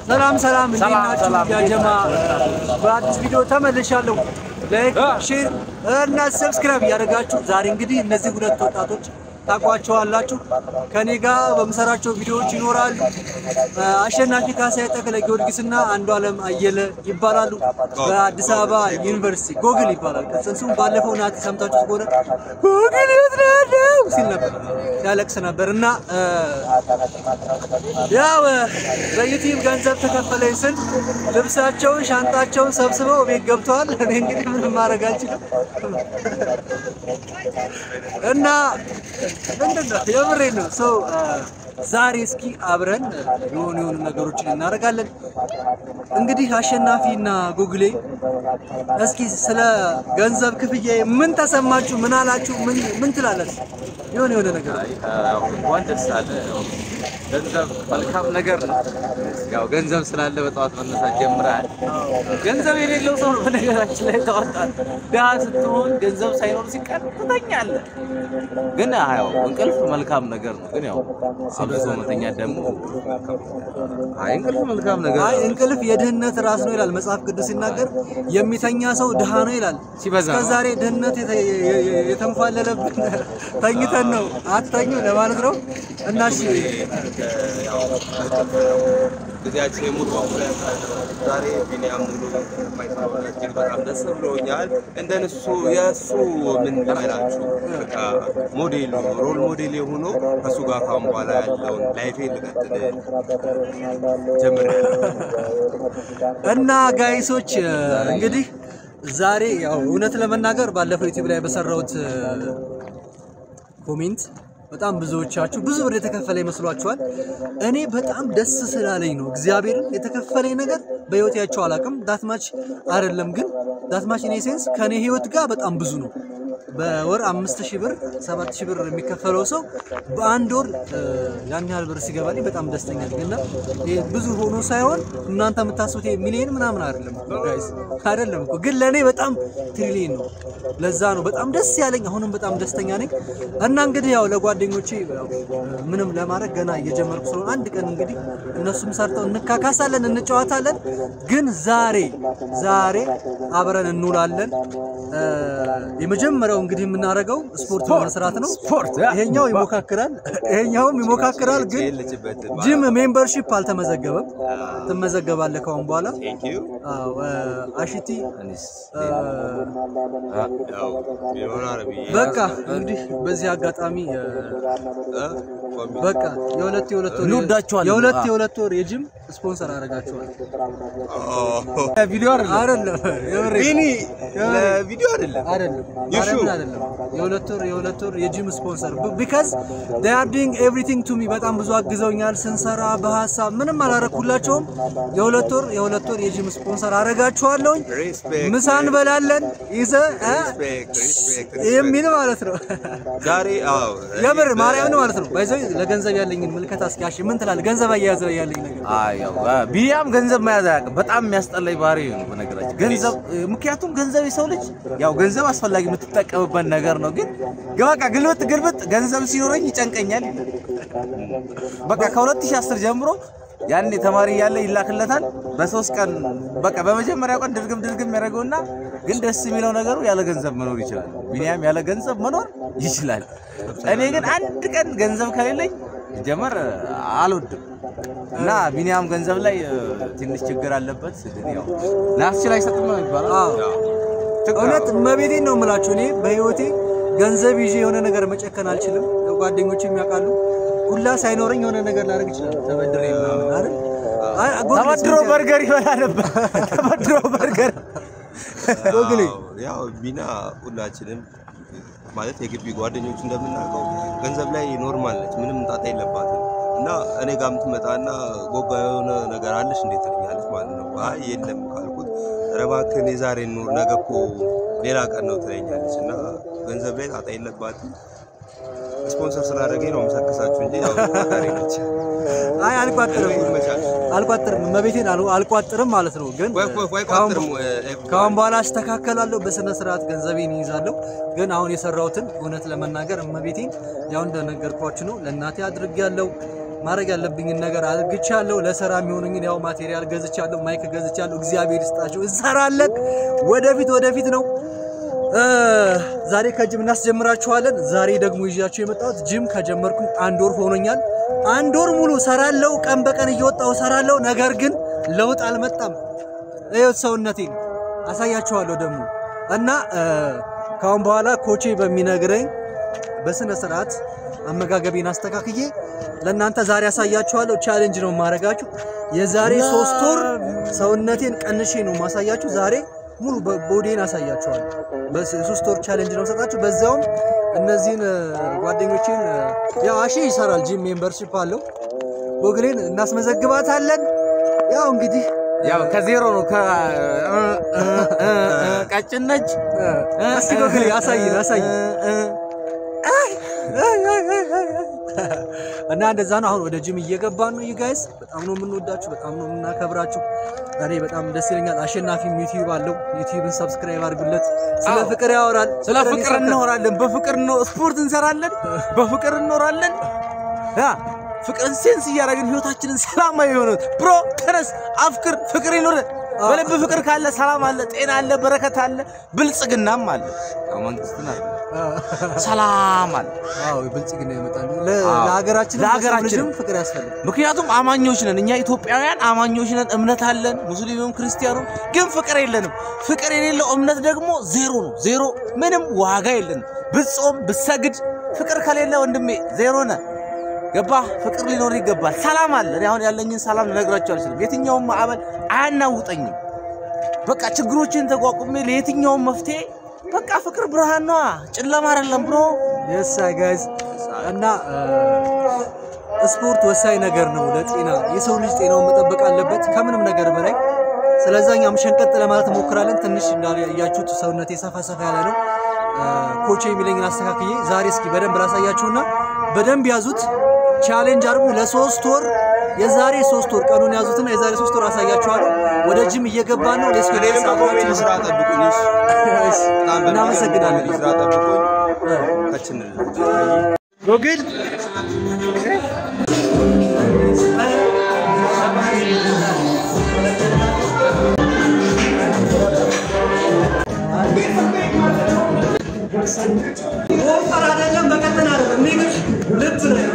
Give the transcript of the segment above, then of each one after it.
ሰላም እንዴናችሁ ያ ጀማ በአዲስ ቪዲዮ ተመልሻለሁ ላይክ ሼር እና ሰብስክራይብ ያደርጋችሁ ዛሬ እንግዲህ እነዚህ ሁለት ወጣቶች ታቋቸዋላችሁ ከኔ ጋር በመሰራቸው ቪዲዮዎች ይኖራሉ አሸናፊ ካሳይ ተከለ ጊዮርጊስና አንዱ ዓለም አየለ ይባላሉ በአዲስ አበባ ዩኒቨርሲቲ ጎግል ይባላል ከሰንሱም ባለፈው ናት ሰምታችሁ ከሆነ ጎግል ይወጣው ሲል ነበር ያለቅስ ነበርና ያው በዩቲዩብ ገንዘብ ተከፈለኝ ስል ልብሳቸውን ሻንጣቸውን ሰብስበው ቤት ገብተዋል እኔ እንግዲህ ምን ማድረግ አልችልም እና እንደና የምሬን ነው ሶ ዛሬ እስኪ አብረን የሆኑ ነገሮችን እናደርጋለን እንግዲህ አሸናፊና ጉግሌ እስኪ ስለ ገንዘብ ክፍያ ምን ተሰማችሁ ምን አላችሁ ምን ትላላችሁ የሆነ ነገር እንኳን ደስ አለ ገንዘብ መልካም ነገር ነው ያው ገንዘብ ስላለ በጣም መነሳት ጀምራል ገንዘብ የሌለው ሰው በነገራችን ላይ ተወጣጣ ዳስ ስትሆን ገንዘብ ሳይኖር ሲቀር ትተኛለህ ግን ያው እንቅልፍ መልካም ነገር ነው ግን ያው አብሶ መተኛ ደግሞ እንቅልፍ መልካም ነገር ነው እንቅልፍ የድህነት ራስ ነው ይላል መጽሐፍ ቅዱስ ሲናገር የሚተኛ ሰው ድሃ ነው ይላል እስከዛሬ ድህነት የተንፋለለብን ተኝተን ነው አትተኙ ለማለት ነው እና እሺ ያው ጊዜያችን ሙሉ ዛሬ ቢኒያም ሙሉ ማይሳወራ እጅግ በጣም ደስ ብሎኛል እንደነሱ የሱ ምን ተመራችሁ በቃ ሞዴል ሮል ሞዴል የሆነው ከሱ ጋር ካም በኋላ ያለው ላይፌን ልቀጥል ጀምር እና ጋይሶች እንግዲህ ዛሬ ያው እውነት ለመናገር ባለፈው ዩቲዩብ ላይ በሰራውት ኮሜንት በጣም ብዙዎቻችሁ ብዙ ብር የተከፈለ ይመስሏችኋል እኔ በጣም ደስ ስላለኝ ነው እግዚአብሔር የተከፈለኝ ነገር በህይወታቸው አላቀም ዳትማች አይደለም ግን ዳትማች ኢን ኤሰንስ ከኔ ህይወት ጋር በጣም ብዙ ነው በወር 5000 ብር 7000 ብር የሚከፈለው ሰው በአንድ ወር ያን ያህል ብር ሲገባልኝ በጣም ደስተኛ ነኝና ይሄ ብዙ ሆኖ ሳይሆን እናንተ የምታስቡት ሚሊዮን ምናምን አይደለም ጋይስ አይደለም እኮ ግን ለኔ በጣም ትሪሊየን ነው ለዛ ነው በጣም ደስ ያለኝ አሁንም በጣም ደስተኛ ነኝ እና እንግዲህ ያው ለጓደኞቼ ምንም ለማድረግ ገና እየጀመርኩ ስለሆነ አንድ ቀን እንግዲህ እነሱም ሰርተው እንካካሳለን እንጫወታለን ግን ዛሬ አብረን እንውላለን የመጀመሪያው እንግዲህ የምናረጋው ስፖርት መስራት ነው ስፖርት ይሄኛው ይሞካከራል ግን ጂም ሜምበርሺፕ አልተመዘገበም ተመዘገባለህ ካሁን በኋላ አሽቲ በቃ እንግዲህ በዚህ አጋጣሚ በቃ የሁለት ወር የጂም ስፖንሰር አደረጋቸዋል ቪዲዮ አይደለም ቢኒ ቪዲዮ አይደለም የሁለት ወር የጂም ስፖንሰር because they are doing everything to me በጣም ብዙ አግዘውኛል ስንሰራ በሐሳብ ምንም አላረኩላቸውም የሁለት ወር የጂም ስፖንሰር አደረጋቸዋለሁ ምሳን በላለን የሚል ማለት ነው ዛሬ የምር ማርያም ነው ማለት ነው ባይዘው ለገንዘብ ያለኝ ምልከታ አስካሽ ምን ትላል ገንዘብ አያያዘ ያለኝ ነገር ያው ቢያም ገንዘብ መያዝ ያቀ በጣም የሚያስጠላኝ ባሪ ነው በነገራችን ገንዘብ ምክንያቱም ገንዘብ የሰው ልጅ ያው ገንዘብ አስፈላጊ የምትጠቀምበት ነገር ነው ግን በቃ ግልብጥ ገንዘብ ሲኖረኝ ይጨንቀኛል በቃ ከ2010 ጀምሮ ያኔ ተማሪ ያለ ይላክለታል በ3 ቀን በቃ በመጀመሪያው ቀን ድርግም ያደርገውና ግን ደስ የሚለው ነገሩ ያለ ገንዘብ መኖር ይችላል ቢኒያም ያለ ገንዘብ መኖር ይችላል እኔ ግን አንድ ቀን ገንዘብ ከሌለኝ ጀመር አልወድም እና ቢኒያም ገንዘብ ላይ ትንሽ ችግር አለበት ግን ያው ላስችል አይሰጥም ነው ይባላል እውነት መቤቴን ነው የምላችሁ እኔ በህይወቴ ገንዘብ ይዤ የሆነ ነገር መጨከን አልችልም ጓደኞቼ የሚያውቃሉ ሁላ ሳይኖርኝ የሆነ ነገር ላደርግ ይችላል ተበድሬ ምናምን አይደል ተበድሮ በርገር ይበላ ነበር ተበድሮ በርገር ጎግሌ ያው ቢና ሁላችንም ማለት የግቢ ጓደኞች እንደምናውቀው ገንዘብ ላይ ኖርማል ነች ምንም ጣጣ የለባትም እና እኔ ጋርም ትመጣና ጎጋ የሆነ ነገር አለሽ እንዴት ትልኛለች ማለት ነው አይ የለም ካልኩት ረባከን የዛሬ ኑር ነገኮ ሌላ ቀን ነው ትለኛለች እና ገንዘብ ላይ ጣጣ የለባትም ስፖንሰር ስላደረገኝ ነው መሰከሳችሁ እንጂ ያው ታሪ ነች አይ አልቋጥርም መቤቴን አልቋጥርም ማለት ነው ግን ካሁን በኋላ አስተካከላለሁ በስነ ስርዓት ገንዘቤን ይይዛለሁ ግን አሁን የሰራውትን እውነት ለመናገር መቤቴን ያው እንደነገርኳችሁ ነው ለናቴ አድርጌያለሁ ማድረግ ያለብኝን ነገር አድርግቻለሁ ለሰራ የሚሆኑኝን ያው ማቴሪያል ገዝቻለሁ ማይክ ገዝቻለሁ እግዚአብሔር ይስጣችሁ እንሰራለን ወደፊት ነው ዛሬ ከጅም እናስጀምራችኋለን ዛሬ ደግሞ ይዣችሁ የመጣሁት ጅም ከጀመርኩኝ 1 ወር ሆኖኛል 1 ወር ሙሉ ሰራለው ቀን በቀን እየወጣው ሰራለው ነገር ግን ለውጥ አልመጣም እዩት ሰውነቴን አሳያችኋለሁ ደግሞ እና ካሁን በኋላ ኮቼ በሚነግረኝ በስነ ስርዓት አመጋገቤን አስተካክዬ ለእናንተ ዛሬ አሳያችኋለሁ ቻሌንጅ ነው ማረጋችሁ የዛሬ 3 ወር ሰውነቴን ቀንሼ ነው ማሳያችሁ ዛሬ ሙሉ ቦዲን አሳያችኋለሁ በ3 ወር ቻሌንጅ ነው ሰጣችሁ በዛውም እነዚህን ጓደኞቼን ያው አሺ ይሰራል ጂም ሜምበርሺፕ አለው ጎግሌን እናስመዘግባታለን ያው እንግዲህ ያው ከዜሮ ነው ቀጭነች እስቲ ጎግሌ አሳይ እና እንደዛ ነው አሁን ወደ ጂም እየገባን ነው you guys በጣም ነው የምንወዳችሁ በጣም ነው የምናከብራችሁ ዛሬ በጣም ደስ ይለኛል አሸናፊ ዩቲዩብ አለው ዩቲዩብን ሰብስክራይብ አድርጉለት ስለ ፍቅር ያወራል ስለ ፍቅር እንኖራለን በፍቅር ነው ስፖርት እንሰራለን በፍቅር እንኖራለን ያ ፍቅርን ሴንስ ያረጋግን ህይወታችንን ሰላማዊ ይሆነ ብሮ ተረስ አፍቅር ፍቅር ይኖር በልብ ፍቅር ካለ ሰላም አለ ጤና አለ በረከት አለ ብልጽግናም አለ መንግስትና ሰላም አለ አዎ ብልጽግና ይመጣል ለሀገራችን ፍቅር ያስፈልጋል ምክንያቱም አማኞች ነን እኛ ኢትዮጵያውያን አማኞች ነን እምነት አለን ሙስሊሙም ክርስቲያኑም ግን ፍቅር የለንም ፍቅር የሌለው እምነት ደግሞ ዜሮ ምንም ዋጋ የለንም ብጾም ብሰግድ ፍቅር ከሌለ ወንድሜ ዜሮ ነህ ገባ ፍቅር ሊኖር ይገባል ሰላም አለ አሁን ያለኝን ሰላም ልነግራችሁ አልችልም የትኛው ማዕበል አያናውጠኝም በቃ ችግሮችን ተቋቁሜ ለየትኛው መፍትሄ በቃ ፍቅር ብርሃን ነው ጨለማ አይደለም ብሮ yes guys እና ስፖርት ወሳኝ ነገር ነው ለጤና የሰው ልጅ ጤናውን መጠበቅ አለበት ከምንም ነገር በላይ ስለዛኛም ሸንቀጥ ለማለት ሞክራለን ትንሽ ያያችሁት ሰውነቴ ሰፋ ያለ ነው ኮቼ የሚለኝን አስተካክዬ ዛሬ እስኪ በደንብ ላሳያችሁና በደንብ ያዙት ቻሌንጅ አርጉ ለ3 ወር የዛሬ 3 ወር ቀኑን ያዙትና የዛሬ 3 ወር አሳያችኋለሁ ወደ ጂም እየገባን ነው ለስኩ ለሳባችን ስራ ጠብቁኝሽ እናመሰግናለን ስራ ጠብቁኝ ከችንል ጎግል ወፈር አይደለም በቀጥታ አይደለም ንግሽ ልብ ነው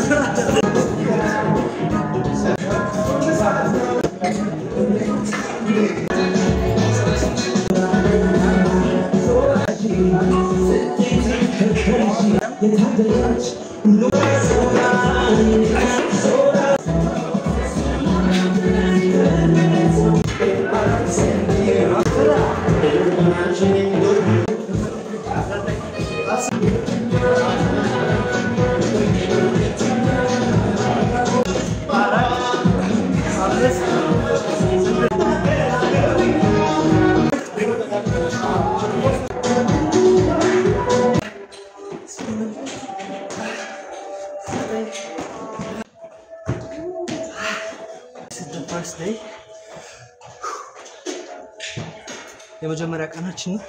የመጀመሪያ ቀናችን ነው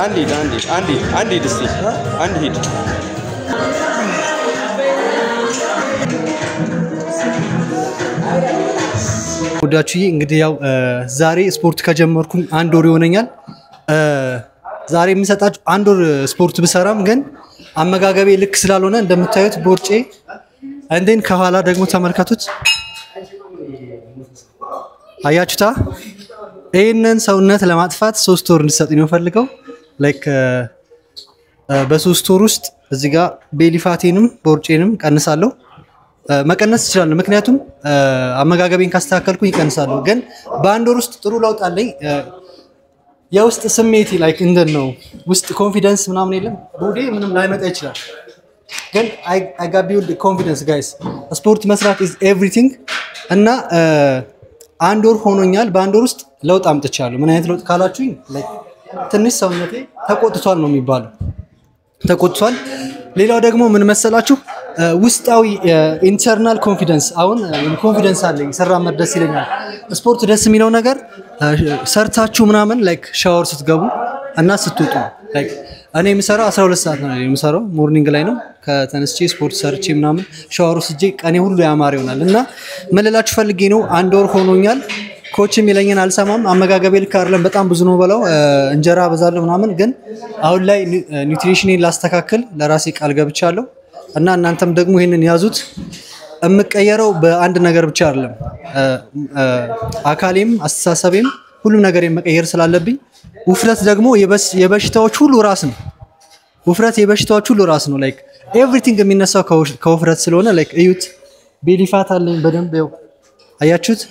አንድ ሂድ እስቲ አንድ ሂድ ወዳችሁዬ እንግዲህ ያው ዛሬ ስፖርት ከጀመርኩኝ 1 ወር ይሆነኛል ዛሬ የምሰጣችሁ 1 ወር ስፖርት ብሰራም ግን አመጋገቤ ልክ ስላልሆነ እንደምታዩት ቦርጬ እንደን ከኋላ ደግሞ ተመልከቱት አያችሁታ ይሄንን ሰውነት ለማጥፋት 3 ወር እንድሰጡኝ ነው ፈልገው ላይክ በ3 ወር ውስጥ እዚህ ጋር ቤሊፋቴንም ቦርጬንም ቀንሳለሁ መቀነስ ይችላል ምክንያቱም አመጋገቤን ካስተካከልኩኝ ይቀንሳለሁ ግን በ1 ወር ውስጥ ጥሩ ለውጥ አለኝ የውስጥ ስሜቴ ላይክ እንደነው ውስጥ ኮንፊደንስ ምናምን የለም ቦዲ ምንም ላይመጣ ይችላል ግን I got build confidence guys ስፖርት መስራት is everything እና 1 ወር ሆኖኛል በ1 ወር ውስጥ ለውጥ አምጥቻለሁ ምን አይነት ለውጥ ካላችሁኝ ላይክ ትንሽ ሰውነቴ ተቆጥቷል ነው የሚባለው ተቆጥቷል ሌላው ደግሞ ምን መሰላችሁ ውስጣዊ ኢንተርናል ኮንፊደንስ አሁን ኮንፊደንስ አለኝ ሰራመድ ደስ ይለኛል ስፖርት ደስ የሚለው ነገር ሰርታችሁ ምናምን ላይክ ሻወር ስትገቡ እና ስትወጡ ላይክ እኔ የምሰራው 12 ሰዓት ነው የምሰራው ሞርኒንግ ላይ ነው ከተነስቼ ስፖርት ሰርቼ ምናምን ሻወር ወስጄ ቀኔ ሁሉ ያማረ ይሆናል እና መለላችሁ ፈልጌ ነው 1 ወር ሆኖኛል ኮችም ይለኛል አልሰማም አመጋገቤ ልክ አይደለም በጣም ብዙ ነው በለው እንጀራ በዛለው ምናምን ግን አሁን ላይ ኒውትሪሽኔን ላስተካክል ለራሴ ቃል ገብቻለሁ እና እናንተም ደግሞ ይሄንን ያዙት እምቀየረው በአንድ ነገር ብቻ አይደለም አካሌም አስተሳሰቤም ሁሉ ነገር የመቀየር ስላለብኝ ውፍረት ደግሞ የበሽታዎች ሁሉ ራስ ነው ውፍረት የበሽታዎች ሁሉ ራስ ነው ላይክ ኤቭሪቲንግ የሚነሳው ከውፍረት ስለሆነ ላይክ እዩት ቤሊፋት አለኝ በደንብ ያው አያችሁት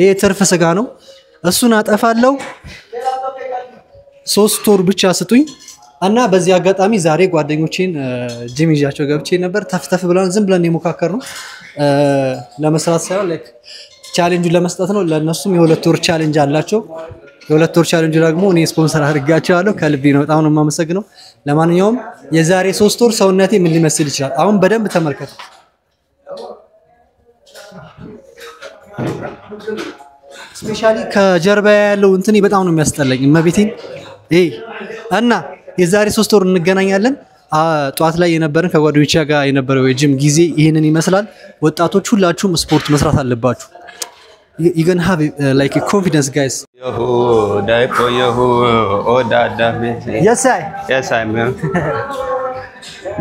ይሄ ትርፍ ስጋ ነው እሱን አጠፋለሁ 3 ወር ብቻ ስጡኝ እና በዚህ አጋጣሚ ዛሬ ጓደኞቼን ጂም ይዣቸው ገብቼ ነበር ተፍተፍ ብለን ዝም ብለን የሞካከር ነው ለመስራት ሳይሆን ላይክ ቻሌንጁን ለመስጠት ነው ለነሱም የ2 ወር ቻሌንጅ አላቸው የ2 ወር ቻሌንጅ ደግሞ እኔ ስፖንሰር አድርጋቸዋለሁ ከልቤ ነው በጣም ነው የማመሰግነው ለማንኛውም የዛሬ 3 ወር ሰውነቴ ምን ሊመስል ይችላል አሁን በደንብ ተመልከቱ ስፔሻሊ ከጀርባ ያለው እንትኔ በጣም ነው የሚያስጠላኝ መቤቴን እና የዛሬ 3 ወር እንገናኛለን ጧት ላይ የነበረን ከጓደኞቼ ጋር የነበረው የጂም ጊዜ ይሄንን ይመስላል ወጣቶች ሁላችሁም ስፖርት መስራት አለባችሁ you gonna have like a confidence guys yes I man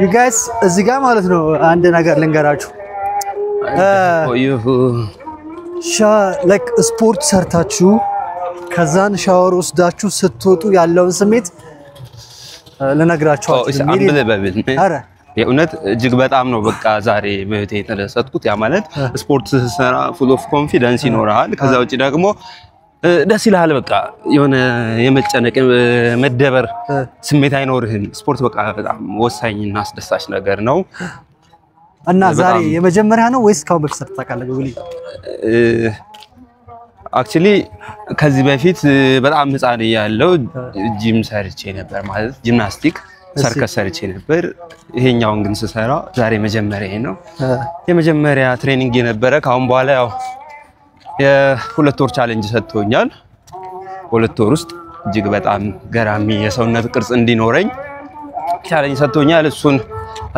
you guys እዚህ ጋር ማለት ነው አንድ ነገር ልንገራችሁ ላይክ ስፖርት ሰርታችሁ ከዛን ሻወር ወስዳችሁ ስትወጡ ያለውን ስሜት ለነግራችሁ አረ የእውነት እጅግ በጣም ነው በቃ ዛሬ በህይወቴ የተደሰትኩት ያ ማለት ስፖርት ሰራ full of confidence ይኖራል ከዛ ውጪ ደግሞ ደስ ይላል በቃ የሆነ የመጨነቅ መደበር ስሜት አይኖርህም ስፖርት በቃ በጣም ወሳኝና አስደሳች ነገር ነው እና ዛሬ የመጀመሪያ ነው ወይስ ካው በፊት ሰርታካለ ጉሊ አክቹሊ ከዚህ በፊት በጣም ህፃን ያለው ጂም ሰርቼ ነበር ማለት ጂምናስቲክ ሰርከስ ሰርቼ ነበር ይሄኛውን ግን ስሰራ ዛሬ መጀመሪያ ነው የመጀመሪያ ትሬኒንግ የነበረ ካሁን በኋላ ያው የ2 ወር ቻሌንጅ ሰጥቶኛል 2 ወር ውስጥ እጅግ በጣም ገራሚ የሰውነት ቅርጽ እንዲኖረኝ ቻሌንጅ ሰጥቶኛል እሱን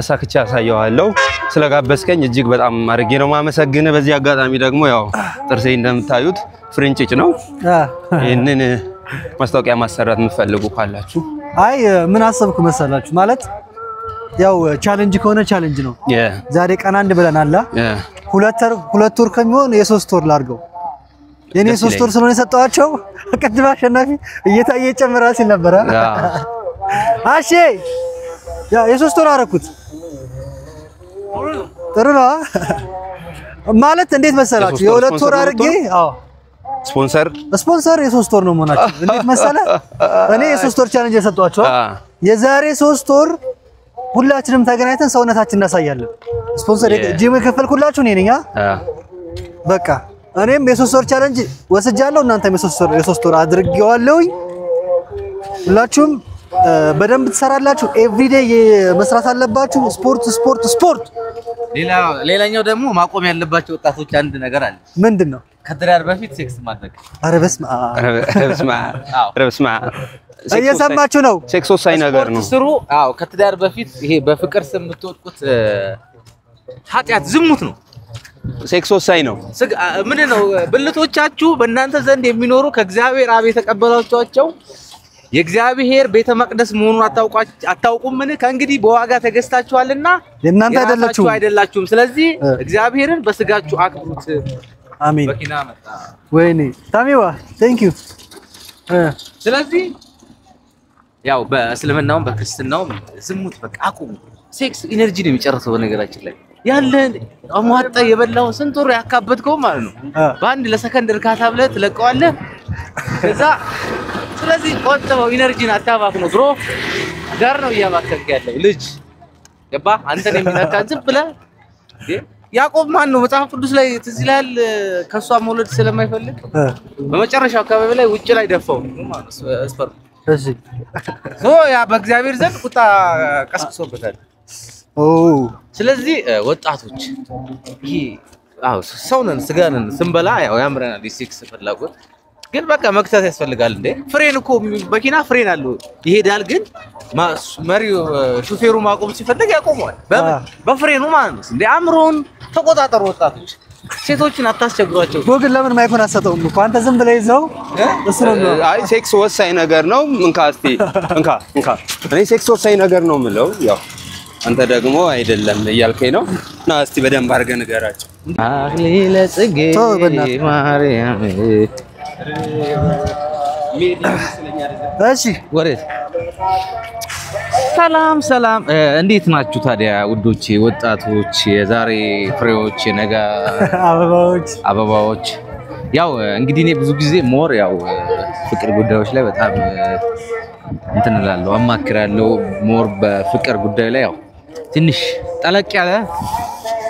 አሳክቼ ያሳየዋለሁ ስለጋበስከኝ እጅግ በጣም አድርጌ ነው ማመሰግነ በዚህ አጋጣሚ ደግሞ ያው ጥርሴ እንደምታዩት ፍሬንጭጭ ነው ይሄንን ማስታወቂያ ማሰራት የምትፈልጉ ካላችሁ አይ ምን አሰብኩ መሰላችሁ ማለት ያው ቻሌንጅ ከሆነ ቻሌንጅ ነው ዛሬ ቀን አንድ ብለናል 2 ወር ከሚሆን የ3 ወር ላርገው የኔ 3 ወር ስለሆነ የሰጣቸው ቅድም አሸናፊ እየታየ ጨምራል ሲል ነበር አሺ ያ የ3 ወር አረኩት ጥሩ ነው ማለት እንዴት መሰላችሁ የ2 ወር አርጌ አዎ ስፖንሰር የ3 ወር ነው ማለት እንዴት መሰለ እኔ የ3 ወር ቻሌንጅ የሰጣቸው የዛሬ 3 ወር ሁላችንም ተገናኝተን ሰውነታችንን እናሳያለን ስፖንሰር ጂም የከፈልኩላችሁ እኔ ነኝ በቃ እኔም የ3 ወር ቻሌንጅ ወስጃለሁ እናንተም የ3 ወር አድርጌዋለሁኝ ሁላችሁም በደንብ ተሰራላችሁ ኤቭሪዴይ መስራት አለባችሁ ስፖርት ሌላኛው ደግሞ ማቆም ያለባቸው ወጣቶች አንድ ነገር አለ ምንድነው ከትዳር በፊት ሴክስ ማድረግ ኧረ በስመ አብ ረብስማ እየሰማችሁ ነው። ሴክስ ወሳኝ ነገር ነው። ስሩ። አዎ ከትዳር በፊት ይሄ በፍቅር ስም የምትወድቁት ኃጢአት ዝሙት ነው። ሴክስ ወሳኝ ነው። ምንድነው ብልቶቻችሁ በእናንተ ዘንድ የሚኖሩ ከእግዚአብሔር አብ የተቀበላችኋቸው የእግዚአብሔር ቤተ መቅደስ መሆኑን አታውቁም? ምን ከእንግዲህ በዋጋ ተገዝታችኋልና የእናንተ አይደላችሁም። ስለዚህ እግዚአብሔርን በስጋችሁ አክብሩት። አሜን። በኪና መጣ ወይኔ ታሚዋ ቴንክ ዩ። ስለዚህ ያው በእስልምናውም በክርስትናውም ዝሙት በቃ አቁሙ። ሴክስ ኢነርጂ ነው የሚጨርሰው። በነገራችን ላይ ያለን አሟጣ የበላው ስንት ወር ያካበትከው ማለት ነው በአንድ ለሰከንድ እርካታ ብለህ ትለቀዋለህ። ከዛ ስለዚህ ቆጥበው ኢነርጂን አታባክ ነው ብሮ ጋር ነው እያባከንክ ያለው ልጅ ገባ አንተን የሚነካ ዝም ብለህ ያዕቆብ ማን ነው መጽሐፍ ቅዱስ ላይ ትዝ ይላል ከሷ መውለድ ስለማይፈልግ በመጨረሻው አካባቢ ላይ ውጭ ላይ ደፋው ማለት ስፐርም እሺ ያ በእግዚአብሔር ዘንድ ቁጣ ቀስቅሶበታል። ስለዚህ ወጣቶች ይሄ ሰው ነን ስጋ ነን ስንበላ ያው ያምረናል የሴክስ ፍላጎት ግን በቃ መክተት ያስፈልጋል እንዴ። ፍሬን እኮ መኪና ፍሬን አለው ይሄዳል፣ ግን መሪው ሹፌሩ ማቆም ሲፈልግ ያቆመዋል በፍሬኑ ማለት ነው። እንዴ አምሮን ተቆጣጠሩ ወጣቶች። ሴቶችን አታስቸግሯቸው። ጎግል ለምን ማይኮን አሰጠውም እኮ አንተ ዝም ብለህ ይዘው እሱ ነው። አይ ሴክስ ወሳኝ ነገር ነው። እንካ እኔ ሴክስ ወሳኝ ነገር ነው የምለው ያው አንተ ደግሞ አይደለም እያልከኝ ነው። እና እስቲ በደንብ አድርገህ ንገራቸው። አክሊለ ጽጌ ማርያም እሺ ወሬት ሰላም እንዴት ናችሁ ታዲያ ውዶቼ ወጣቶች የዛሬ ፍሬዎች የነገ አበባዎች ያው እንግዲህ እኔ ብዙ ጊዜ ሞር ያው ፍቅር ጉዳዮች ላይ በጣም እንትን እላለሁ አማክራለሁ ሞር በፍቅር ጉዳይ ላይ ያው ትንሽ ጠለቅ ያለ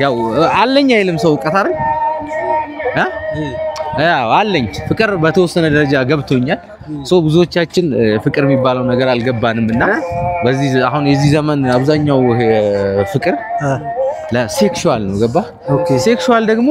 ያው አለኝ አይልም ሰው እውቀት አይደል ያው አለኝ ፍቅር በተወሰነ ደረጃ ገብቶኛል። ብዙዎቻችን ፍቅር የሚባለው ነገር አልገባንምና በዚህ አሁን የዚህ ዘመን አብዛኛው ፍቅር ለሴክሹዋል ነው ገባ። ሴክሹዋል ደግሞ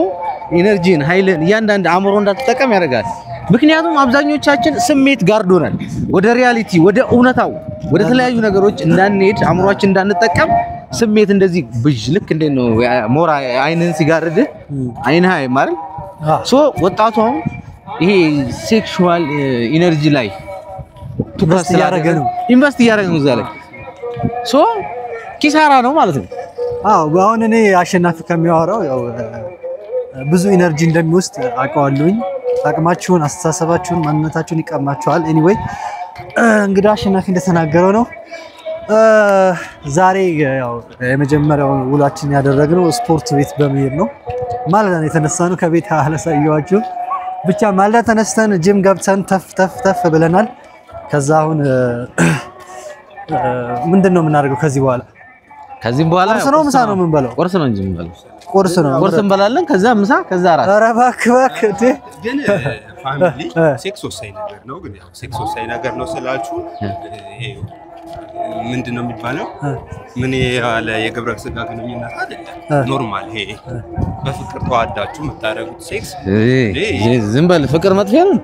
ኢነርጂን ኃይልን እያንዳንዱ አእምሮ እንዳትጠቀም ያደርጋል። ምክንያቱም አብዛኞቻችን ስሜት ጋርዶናል። ወደ ሪያሊቲ ወደ እውነታው ወደ ተለያዩ ነገሮች እንዳንሄድ አእምሮአችን እንዳንጠቀም ስሜት እንደዚህ ብዥ ልክ እንደ ነው ሞራ አይንን ሲጋርድ አይንህ ማለት ወጣቷም ይሄ ሴክሹዋል ኢነርጂ ላይ ትኩረት ያደረገ ነው ኢንቨስት ያደረገ ነው እዛ ላይ ኪሳራ ነው ማለት ነው። አሁን እኔ አሸናፊ ከሚያወራው ያው ብዙ ኢነርጂ እንደሚወስድ አውቀዋለሁኝ። አቅማችሁን፣ አስተሳሰባችሁን፣ ማንነታችሁን ይቀማችኋል። ኤኒዌይ እንግዲህ አሸናፊ እንደተናገረው ነው። ዛሬ ያው የመጀመሪያው ውላችን ያደረግነው ስፖርት ቤት በመሄድ ነው። ማለዳ ነው የተነሳነው ከቤት አላሳየኋችሁ። ብቻ ማለዳ ተነስተን ጂም ገብተን ተፍ ብለናል። ከዛ አሁን ምንድነው የምናደርገው ከዚህ በኋላ ቁርስ ነው ምሳ ነው የምንበላው? ቁርስ ነው እንጂ የምንበላው ቁርስ እንበላለን። ከዛ ምሳ ከዛ እራት። ኧረ እባክህ ግን ፋሚሊ ሴክስ ወሳኝ ነገር ነው። ግን ያው ሴክስ ወሳኝ ነገር ነው ስላችሁ ይሄ ምንድነው የሚባለው? ምን ያለ የግብረ ስጋ ግንኙነት አይደለም። ኖርማል ይሄ በፍቅር ተዋዳችሁ የምታደርጉት ሴክስ ዝም በል ፍቅር መጥፊያ ነው።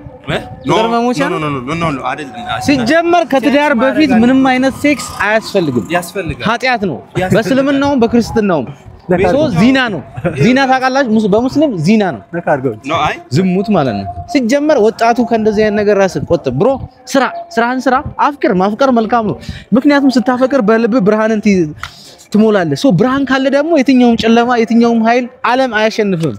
አይደለም። ሲጀመር ከትዳር በፊት ምንም አይነት ሴክስ አያስፈልግም። ኃጢአት ነው በእስልምናውም በክርስትናውም። ዚና ነው። ዚና ታውቃላችሁ? በሙስሊም ዚና ነው ዝሙት ማለት ነው። ሲጀመር ወጣቱ ከእንደዚህ አይነት ነገር ራስን ቆጥብ ብሮ ስራህን ስራ። ማፍቀር መልካም ነው። ምክንያቱም ስታፈቅር በልብ ብርሃንን ትሞላለህ። ብርሃን ካለ ደግሞ የትኛውም ጨለማ የትኛውም ኃይል ዓለም አያሸንፍም።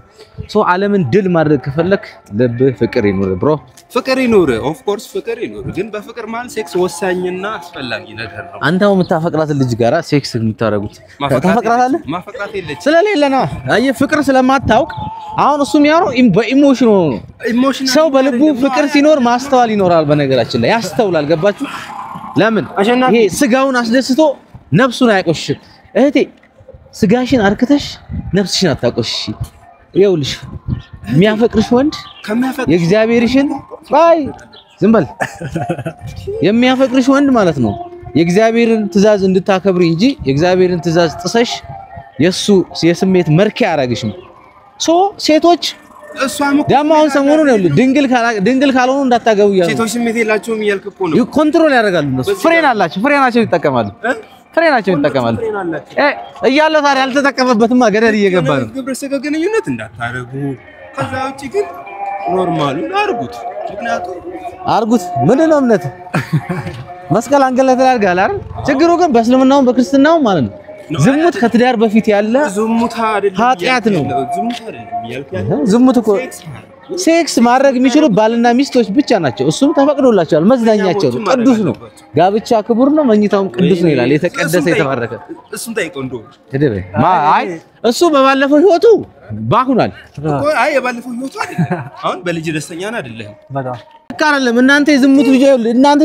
ዓለምን ድል ማድረግ ከፈለክ ልብ ፍቅር ይኑር ብሮ። ፍቅር ይኑር ኦፍ ኮርስ ፍቅር ይኑር። ግን በፍቅር ማለት ሴክስ ወሳኝና አስፈላጊ ነገር ነው። አንተው የምታፈቅራት ልጅ ጋራ ሴክስ የምታረጉት ታፈቅራታለህ? ማፈቅራት የለችም ስለሌለ ነው። አየህ ፍቅር ስለማታውቅ አሁን እሱ የሚያወራው በኢሞሽን ነው። ሰው በልቡ ፍቅር ሲኖር ማስተዋል ይኖራል። በነገራችን ላይ ያስተውላል። ገባችሁ? ለምን ይሄ ስጋውን አስደስቶ ነፍሱን አይቆሽም። እህቴ ስጋሽን አርክተሽ ነፍስሽን አታቆሽ። ይኸውልሽ የሚያፈቅርሽ ወንድ የእግዚአብሔርሽን ዝም በል የሚያፈቅርሽ ወንድ ማለት ነው የእግዚአብሔርን ትእዛዝ እንድታከብሪ እንጂ የእግዚአብሔርን ትእዛዝ ጥሰሽ የሱ የስሜት መርኪያ አያረግሽም። ሴቶች ደግሞ አሁን ሰሞኑን ነው ድንግል ካልሆኑ እንዳታገቡ እያሉ ሴቶች ስሜት የላቸውም እያልክ እኮ ነው። ኮንትሮል ያደርጋሉ እነሱ። ፍሬናቸው ይጠቀማሉ። እያለ ታዲያ አልተጠቀመበትም ገደል እየገባ ነው። ግብረ ስጋ ግንኙነት እንዳታረጉ። ከዛ ውጪ ግን ኖርማሉን አርጉት። ምክንያቱም አርጉት ምንድን ነው እምነት መስቀል አንገት ላይ ተላልጋል አይደል? ችግሩ ግን በእስልምናውም በክርስትናውም ማለት ነው ዝሙት ከትዳር በፊት ያለ ዝሙት አይደለም ኃጢአት ነው። ዝሙት አይደለም ያልከኝ ዝሙት እኮ ሴክስ ማድረግ የሚችሉ ባልና ሚስቶች ብቻ ናቸው። እሱም ተፈቅዶላቸዋል። መዝናኛቸው ነው። ቅዱስ ነው። ጋብቻ ክቡር ነው፣ መኝታውም ቅዱስ ነው ይላል። የተቀደሰ የተባረከ እሱም ታይቀው እንደው አይ እሱ በባለፈው ህይወቱ ባሁናል እኮ አይ የባለፈው ህይወቱ አይደለም። አሁን በልጅ ደስተኛ ነህ አይደለም? በጣም ልክ አይደለም። እናንተ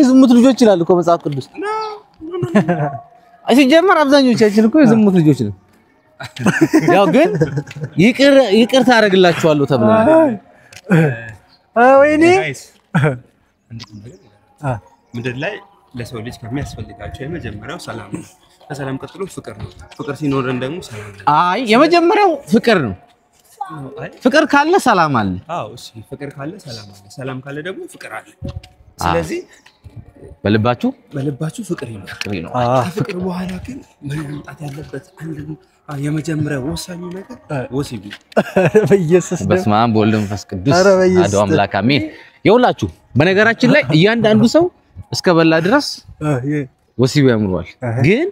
የዝሙት ልጆች ይላል እኮ መጽሐፍ ቅዱስ። ሲጀመር አብዛኞቻችን እኮ የዝሙት ልጆች ነን። ያው ግን ይቅርታ አደርግላችኋለሁ ተብሏል። ወይኔ ምድር ላይ ለሰው ልጅ ከሚያስፈልጋቸው የመጀመሪያው ሰላም ነው። ከሰላም ቀጥሎ ፍቅር ነው። ፍቅር ሲኖረን ደግሞ ሰላም ነው። አይ የመጀመሪያው ፍቅር ነው። ፍቅር ካለ ሰላም አለ። አዎ እሺ፣ ፍቅር ካለ ሰላም አለ። ሰላም ካለ ደግሞ ፍቅር አለ። ስለዚህ በልባችሁ ፍቅር ይኖር። ከፍቅር በኋላ ግን መምጣት ያለበት አንድ የመጀመሪያው ወሳኙ ነገር ወሲብ ነው። በኢየሱስ በስመ አብ ወወልድ ወመንፈስ ቅዱስ አሐዱ አምላክ አሜን። ይኸውላችሁ በነገራችን ላይ እያንዳንዱ ሰው እስከ በላ ድረስ ወሲብ ያምሯል። ግን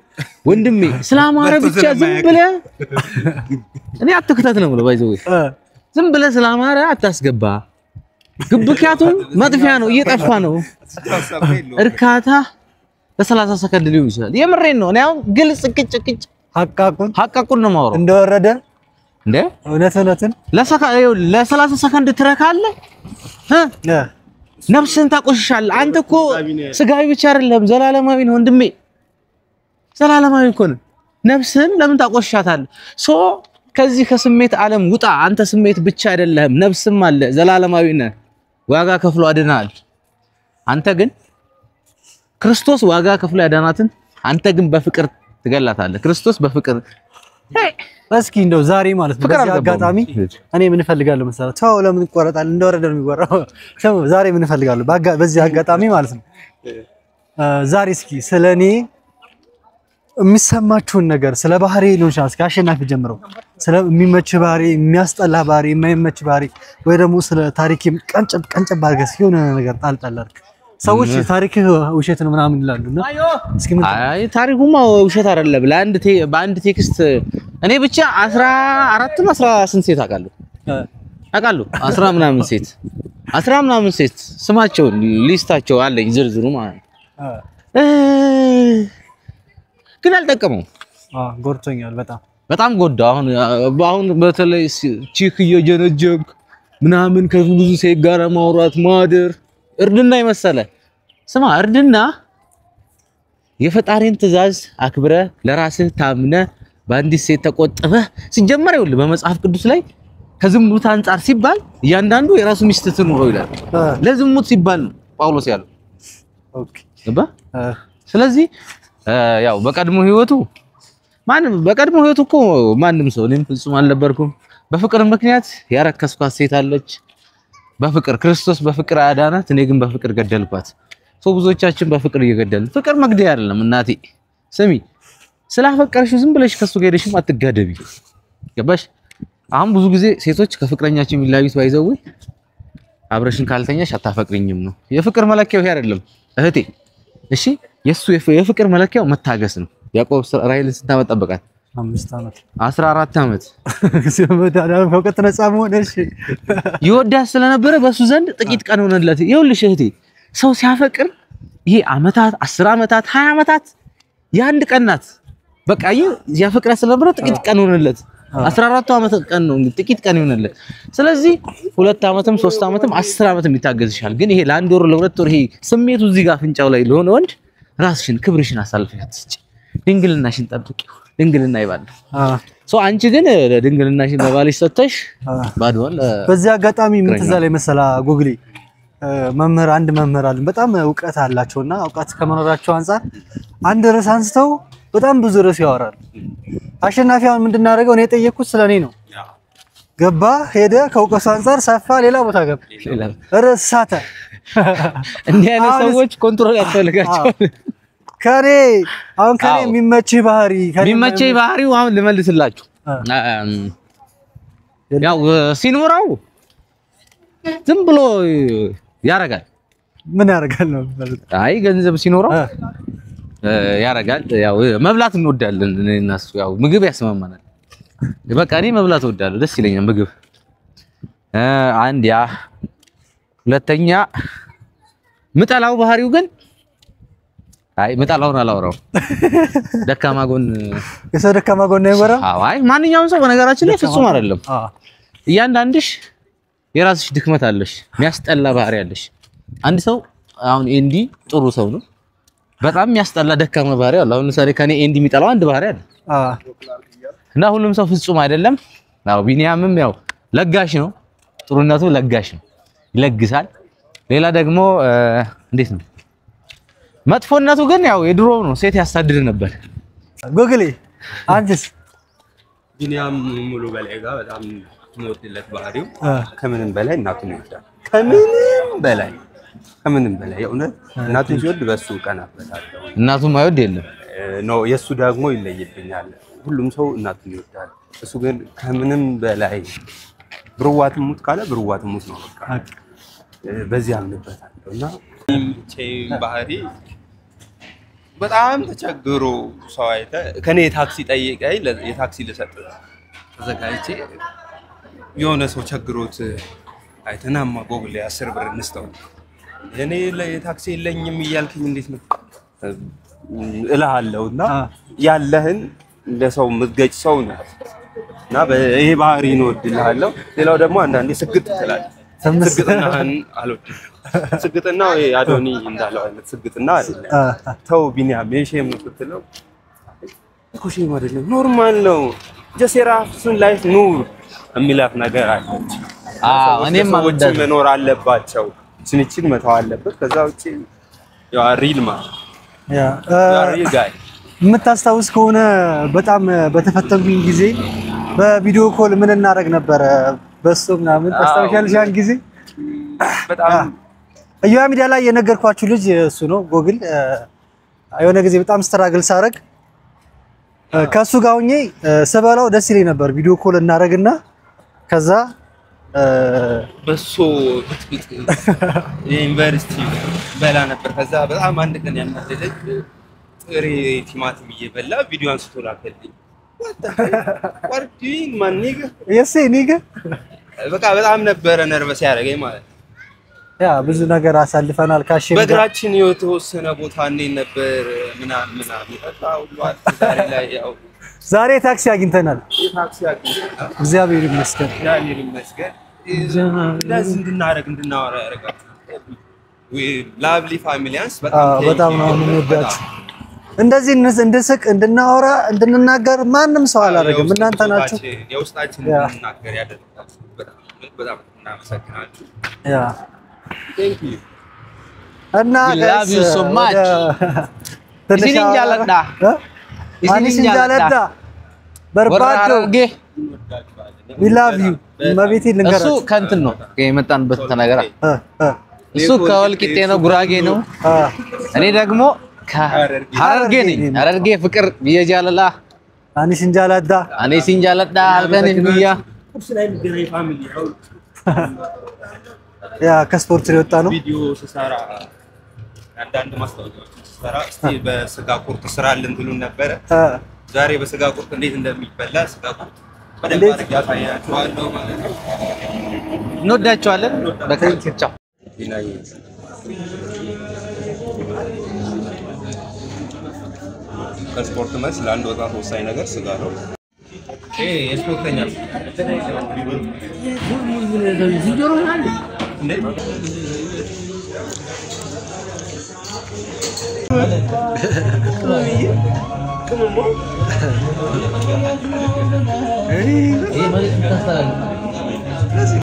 ወንድሜ ስላማረ ብቻ ዝም ብለህ እኔ አትክተት ነው ብለው ባይዘው ዝም ብለህ ስላማረ አታስገባ። ግብካቱም መጥፊያ ነው፣ እየጠፋ ነው። እርካታ ለ30 ሰከንድ ሊሆን ይችላል። የምሬን ነው። እኔ አሁን ግልጽ ቅጭ ሐቃቁን ነው ማውራው። እንደወረደ እንደ እውነትን ለ30 ሰከንድ ትረካለህ፣ ነፍስን ታቆሽሻለህ። አንተ እኮ ስጋዊ ብቻ አይደለም ዘላለማዊ ነው ወንድሜ፣ ዘላለማዊ እኮ ነው። ነፍስን ለምን ታቆሽሻታለህ? ከዚህ ከስሜት ዓለም ውጣ። አንተ ስሜት ብቻ አይደለም፣ ነፍስም አለ፣ ዘላለማዊ ነህ። ዋጋ ከፍሎ አድናል። አንተ ግን ክርስቶስ ዋጋ ከፍሎ ያዳናትን አንተ ግን በፍቅር ትገላታለህ። ክርስቶስ በፍቅር እስኪ እንደው ዛሬ ማለት ነው በዚህ አጋጣሚ እኔ ምን እፈልጋለሁ መሰለህ? ተው ለምን ይቆረጣል? እንደወረደ ነው የሚወራው። ተው ዛሬ ምን እፈልጋለሁ በዚህ አጋጣሚ ማለት ነው ዛሬ እስኪ ስለኔ የሚሰማችሁን ነገር ስለ ባህሪ ነው ሻስ ከአሸናፊ ጀምረው ስለ የሚመች ባህሪ፣ የሚያስጠላ ባህሪ፣ የማይመች ባህሪ ወይ ደግሞ ስለ ታሪክም ቀንጨብ አድርገህ የሆነ ነገር ጣልጣል አድርግ። ሰዎች ታሪክ ውሸት ነው ምናምን ይላሉና እስኪ ምን አይ ታሪኩማ ውሸት አይደለም። በአንድ ቴክስት እኔ ብቻ 14 ስንት ሴት አውቃለሁ 10 ምናምን ሴት ስማቸውን ሊስታቸው አለኝ ዝርዝሩ ማለት ነው። ግን አልጠቀመው። ጎርቶኛል፣ በጣም ጎዳ። አሁን በተለይ ቺክ እየጀነጀንክ ምናምን ከብዙ ሴት ጋር ማውራት ማደር እርድና ይመሰለ። ስማ እርድና የፈጣሪን ትእዛዝ አክብረ ለራስህ ታምነ በአንዲት ሴት ተቆጥበ ሲጀመር ይኸውልህ በመጽሐፍ ቅዱስ ላይ ከዝሙት አንፃር ሲባል እያንዳንዱ የራሱ ሚስት ትኑረው ይላል። ለዝሙት ሲባል ነው ጳውሎስ ያለው። ኦኬ ገባ። ስለዚህ ያው በቀድሞ ህይወቱ እኮ ማንም ሰው እኔም ፍጹም አልነበርኩም። በፍቅር ምክንያት ያረከስኳት ሴት አለች። በፍቅር ክርስቶስ በፍቅር አዳናት፣ እኔ ግን በፍቅር ገደልኳት። ብዙዎቻችን በፍቅር እየገደልን። ፍቅር መግደል አይደለም እናቴ። ስሚ ስላፈቀርሽው ዝም ብለሽ ከሱ ጋር ሄደሽም አትጋደቢ። ገባሽ? አሁን ብዙ ጊዜ ሴቶች ከፍቅረኛቸው የሚላዩት ባይዘው አብረሽን ካልተኛሽ አታፈቅሪኝም ነው። የፍቅር መለኪያው ይሄ አይደለም እህቴ። እሺ የሱ የፍቅር መለኪያው መታገስ ነው። ያዕቆብ ራሔልን ስንት ዓመት ጠበቃት? 5 ዓመት 14 ዓመት ስለመዳን ከውቀት ነፃ መሆንሽ ይወዳት ስለነበረ በሱ ዘንድ ጥቂት ቀን ሆነለት። ይኸውልሽ እህቴ ሰው ሲያፈቅር ይሄ ዓመታት 10 ዓመታት 20 ዓመታት የአንድ ቀን ናት። በቃ ያፈቅራት ስለነበረ ጥቂት ቀን ሆነለት። 14 ዓመት ቀን ነው ጥቂት ቀን ይሆነለት። ስለዚህ 2 ዓመትም 3 ዓመትም 10 ዓመትም ይታገዝሻል። ግን ይሄ ለአንድ ወር ለሁለት ወር ይሄ ስሜቱ እዚህ ጋር ፍንጫው ላይ ለሆነ ወንድ ራስሽን ክብርሽን አሳልፈሽ አትስጪ። ድንግልናሽን ጠብቂው። ድንግልና ይባል። አንቺ ግን ድንግልናሽን ለባልሽ ሰጥተሽ ባዶን። በዚህ አጋጣሚ ምን ትዝ አለኝ መሰላ ጉግሊ አንድ መምህር አሉ በጣም ዕውቀት አላቸውና ዕውቀት ከመኖራቸው አንፃር አንድ ርዕስ አንስተው በጣም ብዙ ርዕስ ያወራሉ። አሸናፊውን ምንድነው ያደረገው? እኔ የጠየቅኩት ስለኔ ነው። ገባ ሄደ ከውቀሱ አንፃር ሰፋ ሌላ ቦታ ገባ ረሳተ እንዲህ አይነት ሰዎች ኮንትሮል ያስፈልጋቸዋል ከኔ የሚመችህ ባህሪው አሁን ልመልስላችሁ ያው ሲኖረው ዝም ብሎ ያረጋል ምን ያረጋል ነው አይ ገንዘብ ሲኖረው ያረጋል ያው መብላት እንወዳለን እኔና እሱ ያው ምግብ ያስማማናል በቃ እኔ መብላት እወዳለሁ ደስ ይለኛል ምግብ አንድ ያ ሁለተኛ ምጣላው ባህሪው ግን አይ ምጣላውን አላወራው ደካማ ጎን ደካማ ጎን ነው ያወራ አይ ማንኛውም ሰው በነገራችን ላይ ፍጹም አይደለም እያንዳንድሽ የራስሽ ድክመት አለሽ የሚያስጠላ ባህሪ አለሽ አንድ ሰው አሁን ኤንዲ ጥሩ ሰው ነው በጣም የሚያስጠላ ደካማ ባህሪ አለ አሁን ለምሳሌ ከኔ ኤንዲ የሚጠላው አንድ ባህሪ አለ እና ሁሉም ሰው ፍጹም አይደለም ያው ቢኒያምም ያው ለጋሽ ነው ጥሩነቱ ለጋሽ ነው ይለግሳል ሌላ ደግሞ እንዴት ነው መጥፎነቱ ግን ያው የድሮ ነው ሴት ያሳድድ ነበር ጎግሌ አንተስ ቢኒያም ሙሉ በላይ ጋር በጣም ሞትለት ባህሪው ከምንም በላይ እናቱን ይወዳል ከምንም በላይ የእውነት እናቱን ሲወድ በሱ ቀናበታል እናቱን ማይወድ የለም ነው የሱ ደግሞ ይለይብኛል ሁሉም ሰው እናቱን ይወዳል እሱ ግን ከምንም በላይ ብሩዋት ሙት ካለ ብሩዋት ሙት ነው በቃ በዚህ አምንበታለሁና ባህሪ በጣም ተቸግሮ ሰው አይተ ከኔ ታክሲ ጠይቀኝ የታክሲ ልሰጥ ተዘጋጅቼ የሆነ ሰው ቸግሮት አይተናማ ጎግል 10 ብር እንስተው እኔ ለታክሲ የለኝም ይያልከኝ እንዴት ነው እልሃለሁና ያለህን ለሰው ምትገጭ ሰው ነው እና ይሄ ባህሪ ነው እድልሃለሁ ሌላው ደግሞ አንዳንዴ ስግጥ ትላለህ ስግጥናን አልወድም ስግጥና አዶኒ እንዳለው አይነት ስግጥና አይደለም ተው ቢኒያም የሼም ነው ስትለው እኮ ሼም አይደለም ኖርማል ነው ጀሴራፍስን ላይፍ ኑር የሚላፍ ነገር አለ እኔም ማለት መኖር አለባቸው ችንችን መተው አለበት ከዛ ውጪ ያ ሪል ማለት ያ ሪል ጋይ የምታስታውስ ከሆነ በጣም በተፈተንኩኝ ጊዜ በቪዲዮ ኮል ምን እናደርግ ነበር በሱ ምናምን ታስታውሻለሽ ያን ጊዜ በጣም አዩያ ሚዲያ ላይ የነገርኳችሁ ልጅ እሱ ነው ጎግል የሆነ ጊዜ በጣም ስትራግል ሳረግ ከሱ ጋር ሆኜ ሰበላው ደስ ይለኝ ነበር ቪዲዮ ኮል እናደርግና ከዛ በሶ ብትብት ዩኒቨርሲቲ በላ ነበር ከዛ በጣም አንድ ቀን ያናደደኝ ጥሬ ቲማቲም እየበላ ቪዲዮ አንስቶ ላከልኝ ወርዲን ማንኒጋ የሴ ኒጋ በቃ በጣም ነበር ነርቨስ ያደረገኝ ማለት ያ ብዙ ነገር አሳልፈናል ካሽ በእግራችን የተወሰነ ቦታ እንዴት ነበር ምናምን ታው ዛሬ ላይ ያው ዛሬ ታክሲ አግኝተናል ታክሲ አግኝተናል እግዚአብሔር ይመስገን ለዚህ እንድናወራ ያደርጋል ላቭሊ ፋሚሊያንስ በጣም ነው የምወዳችሁ እንደዚህ እንድስቅ እንድናወራ እንድንናገር ማንም ሰው አላደረገም እናንተ ናችሁ የውስጣችን እንድንናገር ያደርጋችሁ በጣም እናመሰግናችሁ ያ thank you እና love you so much ሲንጃለዳ በርባዶ we love you ማቤቴ ልንገራችሁ እሱ ከንትን ነው የመጣንበት ተናገራ እሱ ከወልቂጤ ነው ጉራጌ ነው እኔ ደግሞ ከሐረርጌ ነኝ ሐረርጌ ፍቅር በየጃለላ አኒ ሲንጃለዳ አልገነ ብያ ላይ ንገረኝ ፋሚሊ ያ ከስፖርት ሊወጣ ነው ቪዲዮ ስሰራ አንዳንድ ማስታወቂያዎች ስሰራ እስቲ በስጋ ቁርጥ ስራ ልንብሉን ነበር ዛሬ በስጋ ቁርጥ እንዴት እንደሚበላ ስጋ ቁርጥ በደንብ አድርጌ አሳያችኋለሁ ማለት ነው እንወዳችኋለን በቃ ቻው ከስፖርት መልስ ለአንድ ወጣት ወሳኝ ነገር ስጋ ነው የስፖርተኛ Hey,